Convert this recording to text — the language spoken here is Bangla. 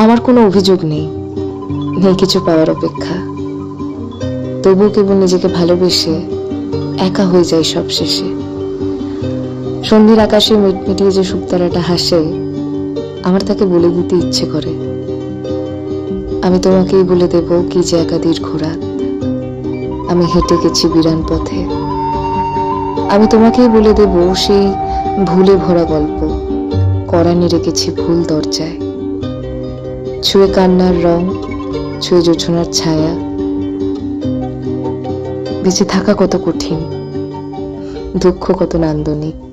আমার কোনো অভিযোগ নেই, নেই কিছু পাওয়ার অপেক্ষা। তবুও কেবল নিজেকে ভালোবেসে একা হয়ে যায় সব শেষে। সন্ধ্যের আকাশে মিটমিটিয়ে যে শুকতারাটা হাসে, আমার তাকে বলে দিতে ইচ্ছে করে, আমি তোমাকেই বলে দেব কি যে একা দীর্ঘ রাত আমি হেঁটে গেছি বিরান পথে। আমি তোমাকেই বলে দেব সেই ভুলে ভরা গল্প করানি রেখেছি ভুল দরজায়। ছুঁয়ে কান্নার রং, ছুঁয়ে জোছনার ছায়া। বেঁচে থাকা কত কঠিন, দুঃখ কত নান্দনিক।